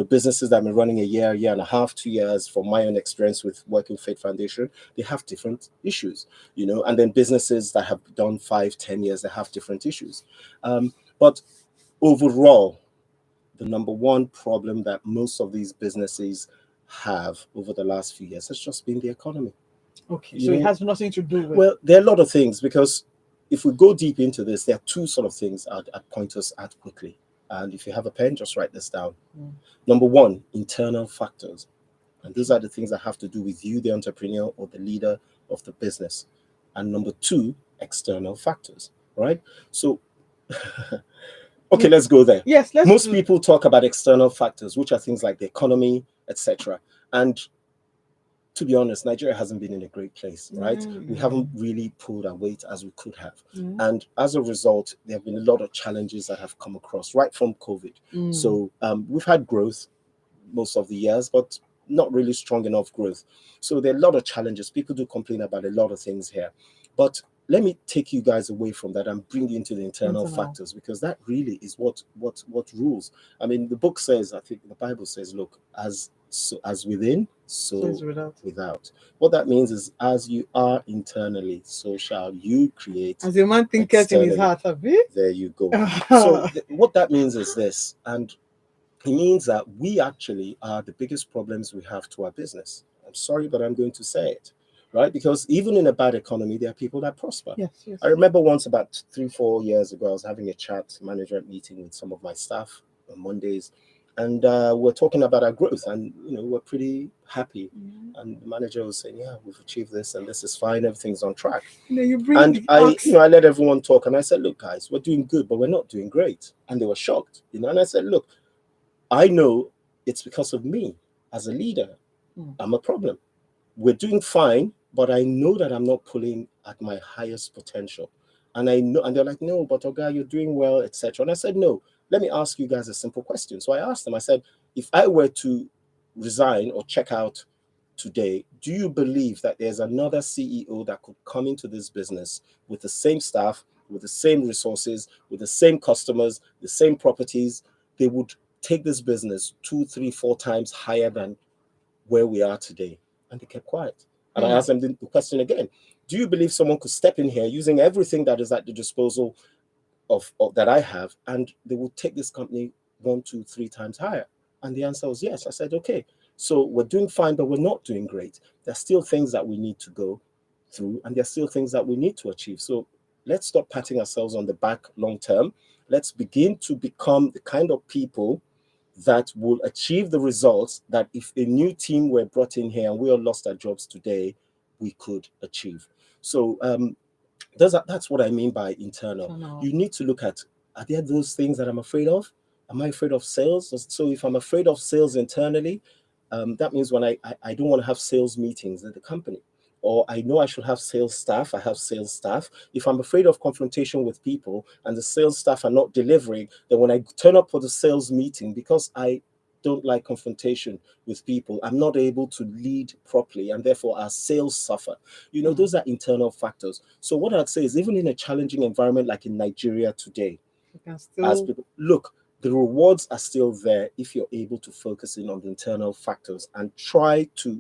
[SPEAKER 3] Businesses that have been running a year and a half, 2 years, from my own experience with working Faith Foundation, they have different issues, and then businesses that have done 5-10 years, they have different issues. But overall, the number one problem that most of these businesses have over the last few years has just been the economy.
[SPEAKER 1] Okay, so it has nothing to do with...
[SPEAKER 3] Well, there are a lot of things, because if we go deep into this, there are two sort of things I'd point us at quickly. And if you have a pen, just write this down. Number one, internal factors. And these are the things that have to do with you, the entrepreneur or the leader of the business. And number two, external factors, right? So Okay, let's go there.
[SPEAKER 1] Yes,
[SPEAKER 3] most people talk about external factors, which are things like the economy, etc. And to be honest, Nigeria hasn't been in a great place, right? We haven't really pulled our weight as we could have. And as a result, there have been a lot of challenges that have come across right from COVID. So we've had growth most of the years, but not really strong enough growth. So there are a lot of challenges. People do complain about a lot of things here. But let me take you guys away from that and bring you into the internal factors, because that really is what rules. I mean, the book says, I think the Bible says, look, as within, so without. What that means is, as you are internally, so shall you create.
[SPEAKER 1] As a man thinketh in his heart,
[SPEAKER 3] there you go. So what that means is this, and it means that we actually are the biggest problems we have to our business. I'm sorry, but I'm going to say it, right? Because even in a bad economy, there are people that prosper.
[SPEAKER 1] Yes.
[SPEAKER 3] I remember once about 3-4 years ago, I was having a management meeting with some of my staff on Mondays, and we're talking about our growth, and we're pretty happy. And the manager was saying, "Yeah, we've achieved this, and this is fine. Everything's on track." And I let everyone talk, and I said, "Look, guys, we're doing good, but we're not doing great." And they were shocked, And I said, "Look, I know it's because of me as a leader. I'm a problem. We're doing fine, but I know that I'm not pulling at my highest potential." And I know, and they're like, "No, but Oga, you're doing well, etc." And I said, "No, let me ask you guys a simple question." So I asked them, I said, if I were to resign or check out today, do you believe that there's another CEO that could come into this business with the same staff, with the same resources, with the same customers, the same properties? They would take this business 2, 3, 4 times higher than where we are today. And they kept quiet. And I asked them the question again. Do you believe someone could step in here using everything that is at the disposal of that I have, and they would take this company 1, 2, 3 times higher? And the answer was yes. I said, okay, so we're doing fine, but we're not doing great. There's still things that we need to go through, and there's still things that we need to achieve. So let's stop patting ourselves on the back long term. Let's begin to become the kind of people that will achieve the results that if a new team were brought in here and we all lost our jobs today, we could achieve. So that's what I mean by internal. You need to look at, are there those things that I'm afraid of? Am I afraid of sales? So if I'm afraid of sales internally, that means when I don't want to have sales meetings at the company. Or I know I should have sales staff, I have sales staff. If I'm afraid of confrontation with people and the sales staff are not delivering, then when I turn up for the sales meeting, because I don't like confrontation with people, I'm not able to lead properly, and therefore our sales suffer. Those are internal factors. So what I'd say is, even in a challenging environment like in Nigeria today, as people look, the rewards are still there if you're able to focus in on the internal factors and try to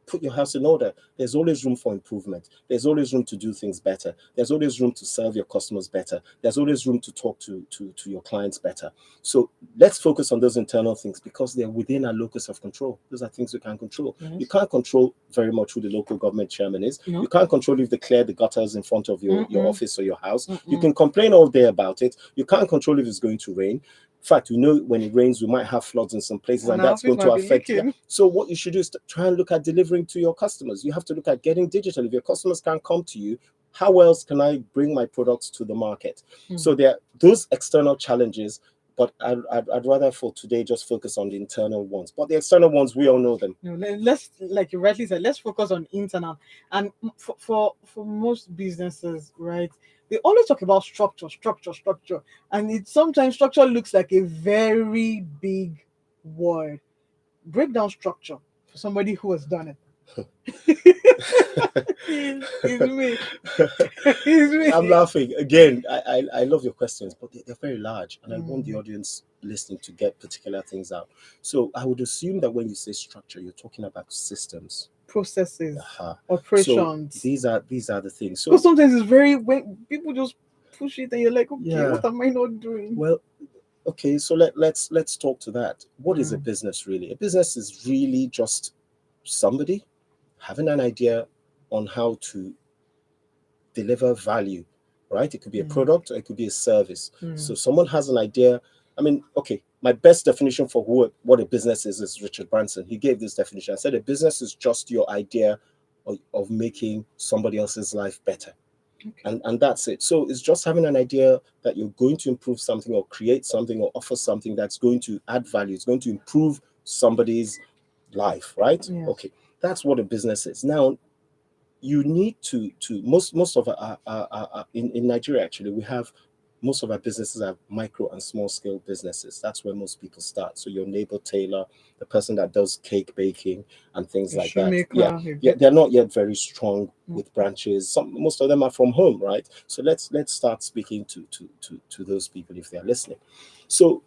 [SPEAKER 3] put your house in order. There's always room for improvement. There's always room to do things better. There's always room to serve your customers better. There's always room to talk to your clients better. So let's focus on those internal things, because they're within our locus of control. Those are things we can control. Yes. You can't control very much who the local government chairman is. No. You can't control if they clear the gutters in front of your office or your house. You can complain all day about it. You can't control if it's going to rain. In fact, we know when it rains, we might have floods in some places, and that's going to affect you. So what you should do is try and look at delivering to your customers. You have to look at getting digital. If your customers can't come to you, how else can I bring my products to the market? So there are those external challenges, but I'd rather for today just focus on the internal ones. But the external ones, we all know them.
[SPEAKER 1] Let's, like you rightly said, let's focus on internal. And for most businesses, right, they always talk about structure. And sometimes structure looks like a very big word. Break down structure for somebody who has done it. It's me.
[SPEAKER 3] I'm laughing. Again, I love your questions, but they're very large, and I want the audience listening to get particular things out. So I would assume that when you say structure, you're talking about systems,
[SPEAKER 1] processes, operations.
[SPEAKER 3] So these are the things. So
[SPEAKER 1] because sometimes it's when people just push it and you're like, okay, what am I not doing?
[SPEAKER 3] Well, okay, so let's talk to that. What is a business really? A business is really just somebody having an idea on how to deliver value, right? It could be a product or it could be a service. So someone has an idea. I mean, okay, my best definition for what a business is Richard Branson. He gave this definition. I said a business is just your idea of making somebody else's life better. And that's it. So it's just having an idea that you're going to improve something or create something or offer something that's going to add value. It's going to improve somebody's life, right?
[SPEAKER 1] Yes.
[SPEAKER 3] Okay, that's what a business is. Now, you need to most of in Nigeria, actually, we have most of our businesses are micro and small scale businesses. That's where most people start. So your neighbor tailor, the person that does cake baking and things
[SPEAKER 1] A
[SPEAKER 3] like that.
[SPEAKER 1] shoemaker,
[SPEAKER 3] Yeah, they're not yet very strong with branches. Most of them are from home, right? So let's start speaking to those people if they're listening. So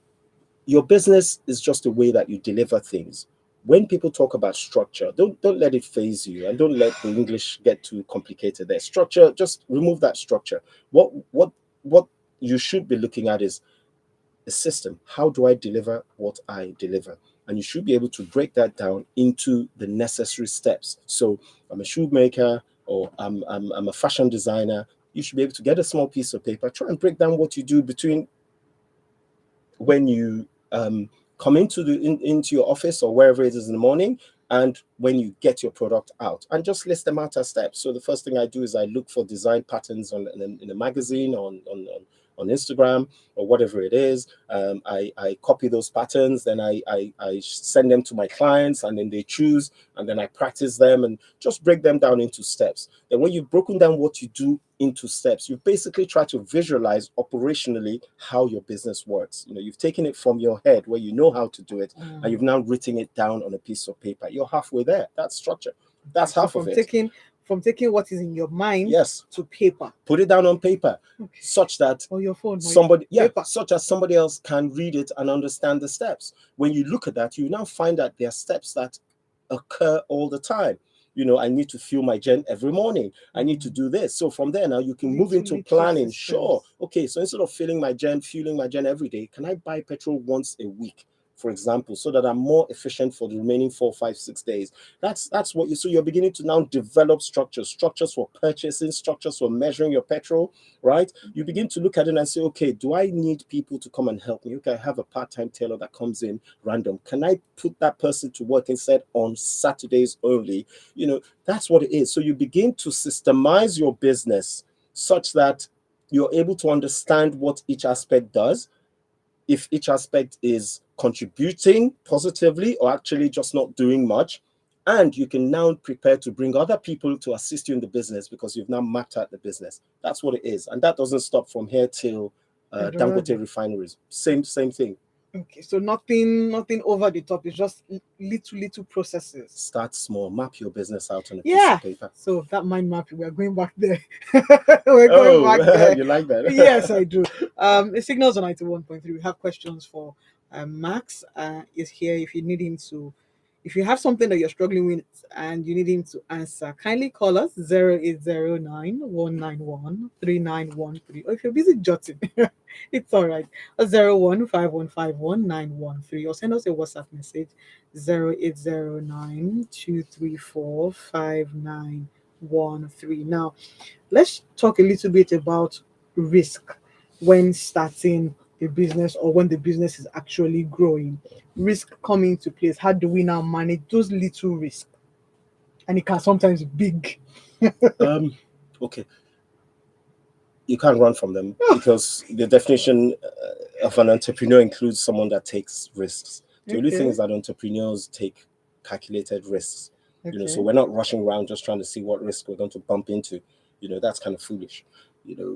[SPEAKER 3] your business is just a way that you deliver things. When people talk about structure, don't let it phase you, and don't let the English get too complicated there. Structure, just remove that structure. What you should be looking at is a system. How do I deliver what I deliver? And you should be able to break that down into the necessary steps. So I'm a shoemaker, or I'm a fashion designer. You should be able to get a small piece of paper, try and break down what you do between when you come into your office or wherever it is in the morning, and when you get your product out, and just list them out as steps. So the first thing I do is I look for design patterns in a magazine, on Instagram or whatever it is. I copy those patterns, then I send them to my clients, and then they choose, and then I practice them and just break them down into steps. Then when you've broken down what you do into steps, you basically try to visualize operationally how your business works. You've taken it from your head where you know how to do it, and you've now written it down on a piece of paper. You're halfway there. That's structure. That's half of it.
[SPEAKER 1] From taking what is in your mind,
[SPEAKER 3] yes,
[SPEAKER 1] to paper.
[SPEAKER 3] Put it down on paper, such that
[SPEAKER 1] or your phone,
[SPEAKER 3] such as somebody else can read it and understand the steps. When you look at that, you now find that there are steps that occur all the time. I need to fuel my gen every morning. I need to do this. So from there, now you can move into planning. Sure. Okay. So instead of fueling my gen every day, can I buy petrol once a week, for example, so that I'm more efficient for the remaining 4, 5, 6 days? That's what so you're beginning to now develop structures for purchasing, structures for measuring your petrol, right? You begin to look at it and say, okay, do I need people to come and help me? Okay, I have a part-time tailor that comes in random. Can I put that person to work instead on Saturdays only? That's what it is. So you begin to systemize your business such that you're able to understand what each aspect does, if each aspect is contributing positively or actually just not doing much. And you can now prepare to bring other people to assist you in the business because you've now mapped out the business. That's what it is. And that doesn't stop from here till Dangote refineries. Same thing.
[SPEAKER 1] Okay, so nothing over the top. It's just little processes.
[SPEAKER 3] Start small. Map your business out on a piece of paper.
[SPEAKER 1] So that mind mapping, we're going back there. We're going back there.
[SPEAKER 3] You like that?
[SPEAKER 1] Yes, I do. The signals on 91.3. We have questions for Max. Is here if you need him to. If you have something that you're struggling with and you need him to answer, kindly call us 0809 191 3913. Or if you're busy jotting, it's all right. 015151 or send us a WhatsApp message 0809 234 5913. Now, let's talk a little bit about risk when starting a business or when the business is actually growing. Risk coming into place. How do we now manage those little risks? And it can sometimes be big.
[SPEAKER 3] Okay. You can't run from them because the definition of an entrepreneur includes someone that takes risks. The only thing is that entrepreneurs take calculated risks. So we're not rushing around just trying to see what risk we're going to bump into. That's kind of foolish.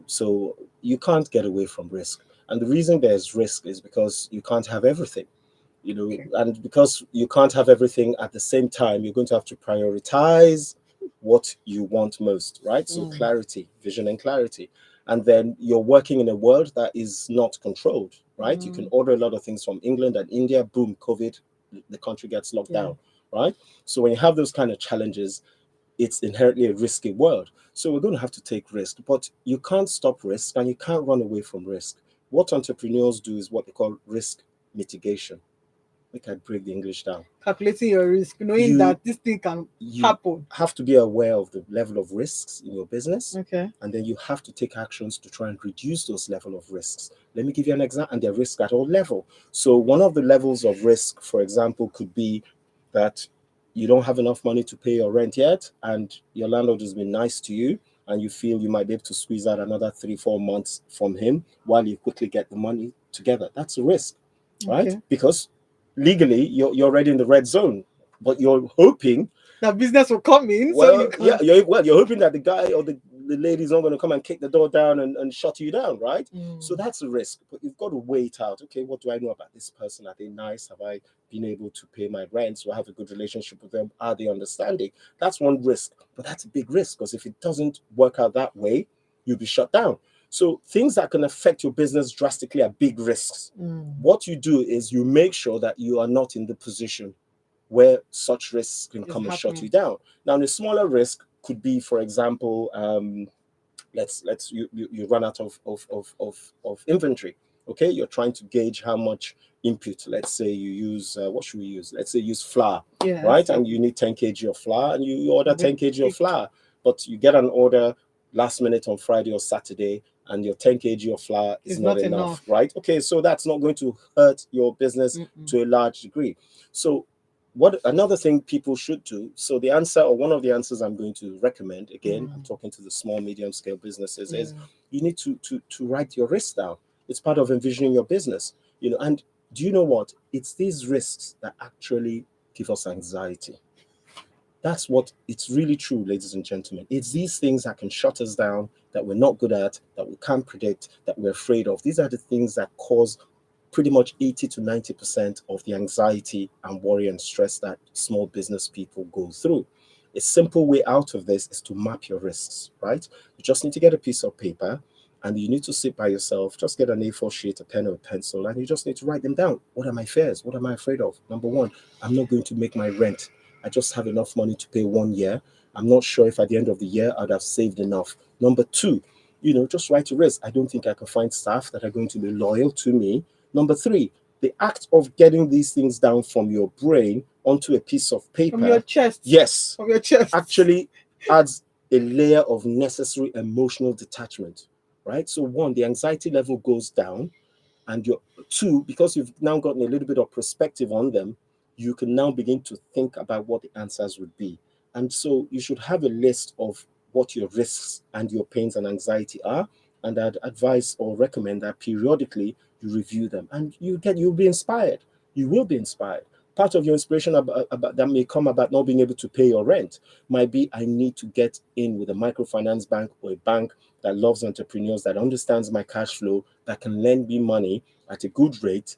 [SPEAKER 3] So you can't get away from risk. And the reason there's risk is because you can't have everything. And because you can't have everything at the same time, you're going to have to prioritize what you want most, right? So clarity, vision and clarity. And then you're working in a world that is not controlled, right? You can order a lot of things from England and India, boom, COVID, the country gets locked down, right? So when you have those kind of challenges, it's inherently a risky world. So we're going to have to take risk, but you can't stop risk and you can't run away from risk. What entrepreneurs do is what they call risk mitigation. We can break the English down.
[SPEAKER 1] Calculating your risk, knowing that this thing can happen.
[SPEAKER 3] You have to be aware of the level of risks in your business.
[SPEAKER 1] Okay.
[SPEAKER 3] And then you have to take actions to try and reduce those level of risks. Let me give you an example. And there are risks at all levels. So one of the levels of risk, for example, could be that you don't have enough money to pay your rent yet, and your landlord has been nice to you, and you feel you might be able to squeeze out another 3-4 months from him while you quickly get the money together. That's a risk, right?
[SPEAKER 1] Okay.
[SPEAKER 3] Because legally you're already in the red zone, but you're hoping
[SPEAKER 1] that business will come in.
[SPEAKER 3] Well,
[SPEAKER 1] So you can...
[SPEAKER 3] yeah, you're hoping that the guy or the lady's not going to come and kick the door down and shut you down, right? So that's a risk, but you've got to wait out. Okay, what do I know about this person? Are they nice? Have I been able to pay my rent? So I have a good relationship with them. Are they understanding? That's one risk, but that's a big risk, because if it doesn't work out that way, you'll be shut down. So things that can affect your business drastically are big risks. What you do is you make sure that you are not in the position where such risks can come and shut you down. Now, the smaller risk could be, for example, you run out of inventory. Okay, you're trying to gauge how much input. Let's say you use what should we use? Let's say use flour, right? And you need 10 kg of flour, and you order 10 kg of flour, but you get an order last minute on Friday or Saturday, and your 10 kg of flour is not enough, right? Okay, so that's not going to hurt your business to a large degree. So what another thing people should do, so the answer, or one of the answers I'm going to recommend, again, I'm talking to the small, medium scale businesses, is you need to write your risks down. It's part of envisioning your business, and do you know what? It's these risks that actually give us anxiety. That's what it's really true, ladies and gentlemen. It's these things that can shut us down, that we're not good at, that we can't predict, that we're afraid of. These are the things that cause pretty much 80 to 90% of the anxiety and worry and stress that small business people go through. A simple way out of this is to map your risks, right? You just need to get a piece of paper, and you need to sit by yourself, just get an A4 sheet, a pen or a pencil, and you just need to write them down. What are my fears? What am I afraid of? Number one, I'm not going to make my rent. I just have enough money to pay 1 year. I'm not sure if at the end of the year I'd have saved enough. Number two, just write a risk. I don't think I can find staff that are going to be loyal to me. Number three, the act of getting these things down from your brain onto a piece of paper.
[SPEAKER 1] From your chest.
[SPEAKER 3] Yes.
[SPEAKER 1] From your chest.
[SPEAKER 3] Actually adds a layer of necessary emotional detachment, right? So one, the anxiety level goes down, and two, because you've now gotten a little bit of perspective on them, you can now begin to think about what the answers would be. And so you should have a list of what your risks and your pains and anxiety are. And I'd advise or recommend that periodically you review them, and you'll be inspired. You will be inspired. Part of your inspiration about that may come about not being able to pay your rent might be, I need to get in with a microfinance bank or a bank that loves entrepreneurs, that understands my cash flow, that can lend me money at a good rate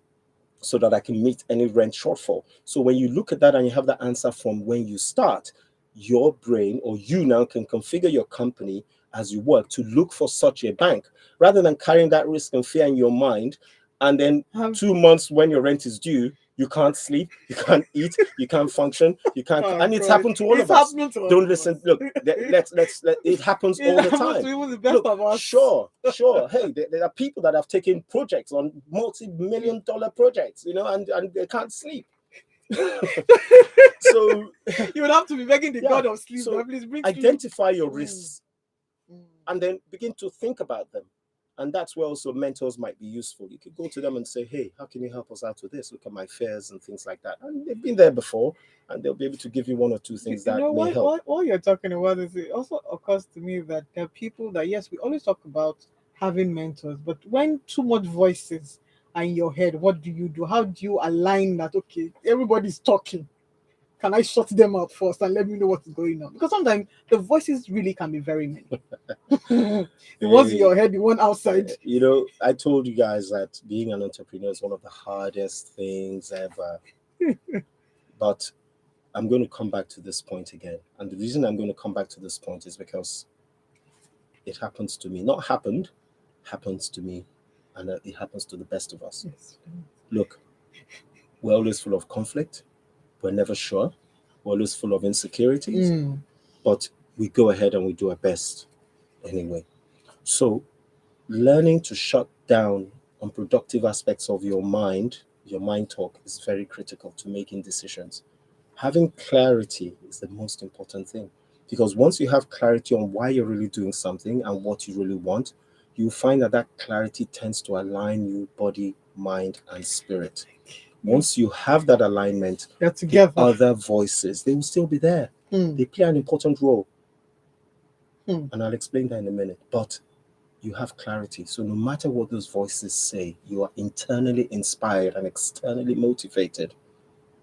[SPEAKER 3] so that I can meet any rent shortfall. So when you look at that and you have the answer from when you start, your brain, or you now, can configure your company as you work to look for such a bank, rather than carrying that risk and fear in your mind. And then 2 months when your rent is due, you can't sleep, you can't eat, you can't function, you can't. And it's happened to all of us. Don't listen. Look, let's it happens all the time.
[SPEAKER 1] Even the best of us.
[SPEAKER 3] Sure. Hey, there are people that have taken projects on multi-million-dollar projects, and they can't sleep. So
[SPEAKER 1] you would have to be begging the god of sleep.
[SPEAKER 3] So
[SPEAKER 1] please bring
[SPEAKER 3] identify your risks, and then begin to think about them. And that's where also mentors might be useful. You could go to them and say, hey, how can you help us out with this? Look at my fears and things like that. And they've been there before, and they'll be able to give you one or two things that may help.
[SPEAKER 1] What you're talking about is, it also occurs to me that there are people that, yes, we always talk about having mentors, but when too much voices are in your head, what do you do? How do you align that? Okay, everybody's talking. Can I shut them out first and let me know what's going on? Because sometimes the voices really can be very many. The ones in your head, the one outside.
[SPEAKER 3] I told you guys that being an entrepreneur is one of the hardest things ever. But I'm going to come back to this point again. And the reason I'm going to come back to this point is because it happens to me. Not happened, happens to me. And it happens to the best of us.
[SPEAKER 1] Yes.
[SPEAKER 3] Look, we're always full of conflict. We're never sure. We're always full of insecurities. But we go ahead and we do our best anyway. So learning to shut down unproductive aspects of your mind talk, is very critical to making decisions. Having clarity is the most important thing, because once you have clarity on why you're really doing something and what you really want, you find that clarity tends to align you, body, mind, and spirit. Once you have that alignment, the other voices, they will still be there. They play an important role. And I'll explain that in a minute. But you have clarity. So no matter what those voices say, you are internally inspired and externally motivated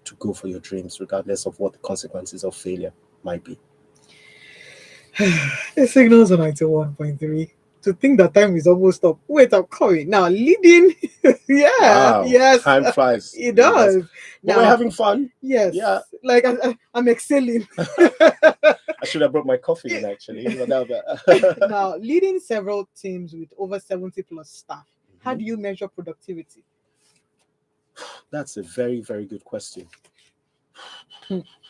[SPEAKER 3] to go for your dreams, regardless of what the consequences of failure might be.
[SPEAKER 1] The signals on 91.3. To think that time is almost up. Wait, I'm coming. Now, leading. Yeah,
[SPEAKER 3] Wow,
[SPEAKER 1] yes.
[SPEAKER 3] time flies.
[SPEAKER 1] It does.
[SPEAKER 3] But we're
[SPEAKER 1] Now,
[SPEAKER 3] having fun.
[SPEAKER 1] yes.
[SPEAKER 3] Yeah.
[SPEAKER 1] Like, I'm excelling.
[SPEAKER 3] I should have brought my coffee in, actually.
[SPEAKER 1] Now, leading several teams with over 70 plus staff, how do you measure productivity?
[SPEAKER 3] That's a very, very good question.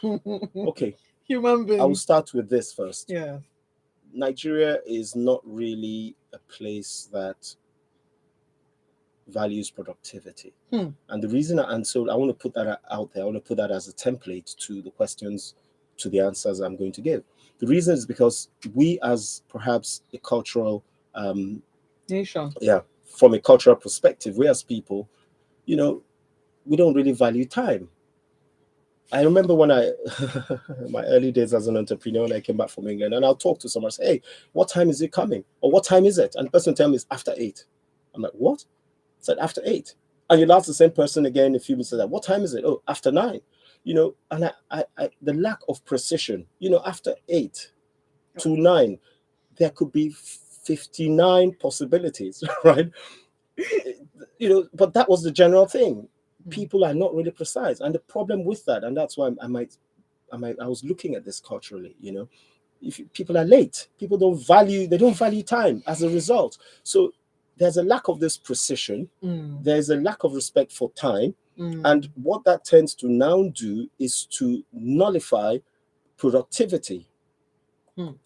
[SPEAKER 3] Okay.
[SPEAKER 1] Human being.
[SPEAKER 3] I will start with this first.
[SPEAKER 1] Yeah.
[SPEAKER 3] Nigeria is not really a place that values productivity. And the reason, and so I want to put that out there, I want to put that as a template to the questions, to the answers I'm going to give. The reason is because we, as perhaps a cultural
[SPEAKER 1] nation,
[SPEAKER 3] from a cultural perspective, we as people, we don't really value time. I remember when my early days as an entrepreneur, when I came back from England, and I'll talk to someone, say, hey, what time is it coming? Or what time is it? And the person will tell me it's after 8. I'm like, what? I said, after 8. And you'll ask the same person again a few minutes later, what time is it? Oh, after 9. And I the lack of precision, after 8 to 9, there could be 59 possibilities, right? But that was the general thing. People are not really precise. And the problem with that, and that's why I was looking at this culturally, if people are late, people don't value time as a result. So there's a lack of this precision. There's a lack of respect for time. And what that tends to now do is to nullify productivity.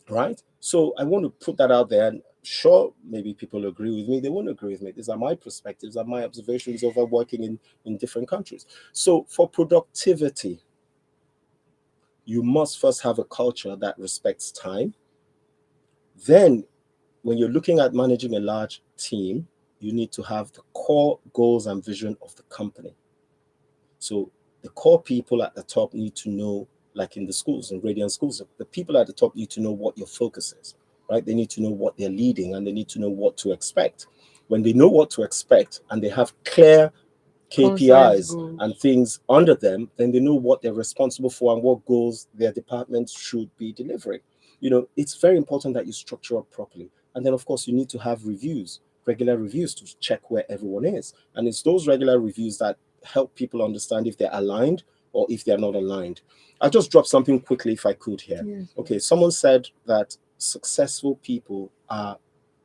[SPEAKER 3] Right? So I want to put that out there, and sure, maybe people agree with me, they won't agree with me. These are my perspectives and my observations over working in different countries. So for productivity, you must first have a culture that respects time. Then when you're looking at managing a large team, you need to have the core goals and vision of the company. So the core people at the top need to know, like in the schools, in Radiant schools, the people at the top need to know what your focus is, right? They need to know what they're leading, and they need to know what to expect. When they know what to expect and they have clear KPIs and things under them, then they know what they're responsible for and what goals their departments should be delivering. It's very important that you structure up properly. And then, of course, you need to have regular reviews to check where everyone is. And it's those regular reviews that help people understand if they're aligned or if they're not aligned. I'll just drop something quickly if I could here. Yes. Okay, someone said that successful people are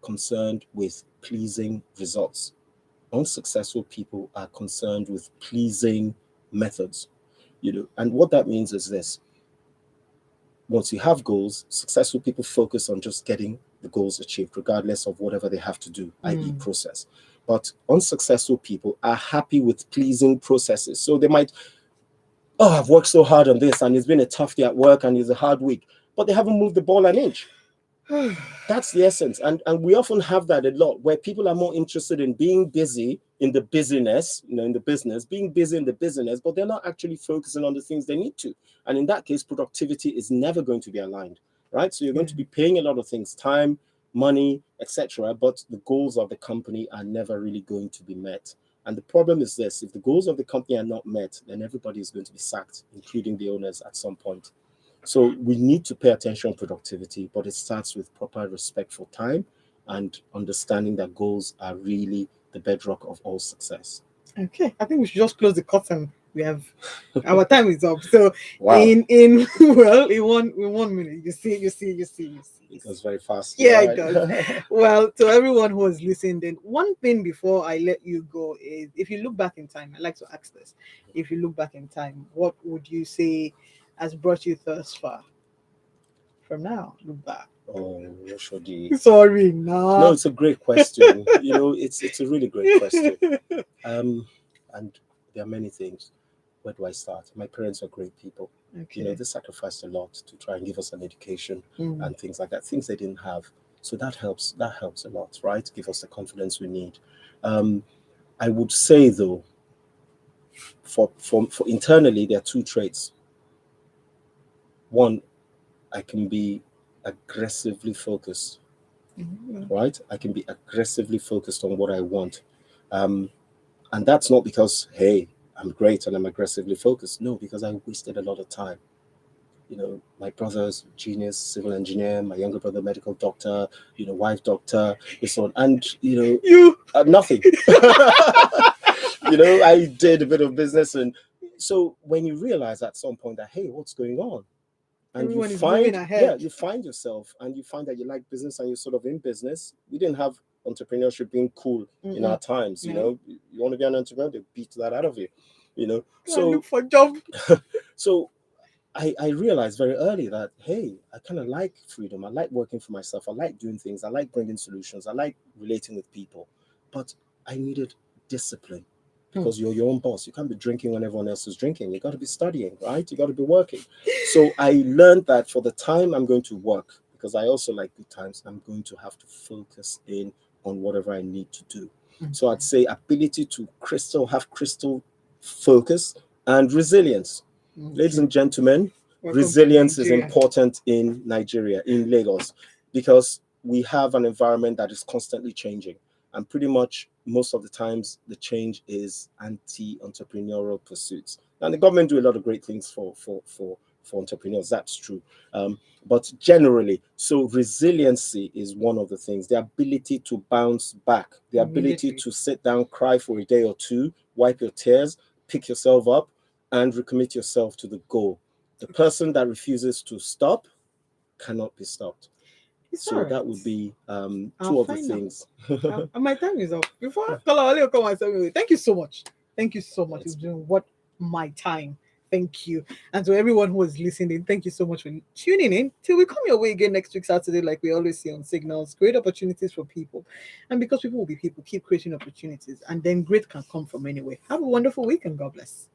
[SPEAKER 3] concerned with pleasing results. Unsuccessful people are concerned with pleasing methods. And what that means is this. Once you have goals, successful people focus on just getting the goals achieved, regardless of whatever they have to do, i.e. process. But unsuccessful people are happy with pleasing processes. So they might, I've worked so hard on this and it's been a tough day at work and it's a hard week, but they haven't moved the ball an inch. That's the essence. And we often have that a lot, where people are more interested in being busy in the busyness, in the business, being busy in the business, but they're not actually focusing on the things they need to. And in that case, productivity is never going to be aligned, right? So you're going to be paying a lot of things, time, money, etc., but the goals of the company are never really going to be met. And the problem is this: if the goals of the company are not met, then everybody is going to be sacked, including the owners at some point. So we need to pay attention to productivity, but it starts with proper respect for time and understanding that goals are really the bedrock of all success. Okay, I think we should just close the curtain. We have our time is up. So wow. in 1 minute, you see. It goes very fast. Yeah, right? It does. Well, to everyone who is listening, then one thing before I let you go is, if you look back in time, I like to ask this: if you look back in time, what would you say has brought you thus far? From now, look back. Oh, Oshodi. Sorry, no, it's a great question. It's a really great question. And there are many things. Where do I start? My parents are great people. Okay. They sacrificed a lot to try and give us an education and things like that. Things they didn't have. So that helps. That helps a lot, right? Give us the confidence we need. I would say though, for internally, there are two traits. One, I can be aggressively focused. Right? I can be aggressively focused on what I want. And that's not because, hey, I'm great and I'm aggressively focused. No, because I wasted a lot of time. My brother's genius civil engineer, my younger brother medical doctor, wife doctor, so on, and
[SPEAKER 1] You
[SPEAKER 3] nothing. I did a bit of business, and so when you realize at some point that, hey, what's going on, and
[SPEAKER 1] everyone is moving ahead.
[SPEAKER 3] you find yourself, and you find that you like business, and you're sort of in business. We didn't have entrepreneurship being cool in our times. You want to be an entrepreneur, they beat that out of you.
[SPEAKER 1] So look for job.
[SPEAKER 3] So I realized very early that, hey, I kind of like freedom. I like working for myself. I like doing things. I like bringing solutions. I like relating with people. But I needed discipline, because you're your own boss. You can't be drinking when everyone else is drinking. You got to be studying, right? You got to be working. So I learned that for the time I'm going to work, because I also like good times, I'm going to have to focus in on whatever I need to do. So I'd say ability to have crystal focus and resilience. Ladies and gentlemen, resilience is important in Nigeria, in Lagos, because we have an environment that is constantly changing. And pretty much most of the times, the change is anti-entrepreneurial pursuits. And the government do a lot of great things for entrepreneurs. That's true. But generally, so resiliency is one of the things. The ability to bounce back, the ability to sit down, cry for a day or two, wipe your tears, pick yourself up, and recommit yourself to the goal. The person that refuses to stop cannot be stopped. So that would be two of the things.
[SPEAKER 1] My time is up. Before I'll come and say, thank you so much. Thank you so much. It's been what my time. Thank you. And to everyone who is listening, thank you so much for tuning in. Till we come your way again next week, Saturday, like we always see on Signals. Great opportunities for people. And because people will be people, keep creating opportunities. And then great can come from anywhere. Have a wonderful week and God bless.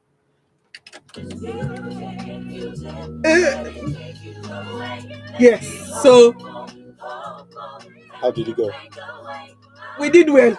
[SPEAKER 1] Yes. So
[SPEAKER 3] how did it go?
[SPEAKER 1] We did well.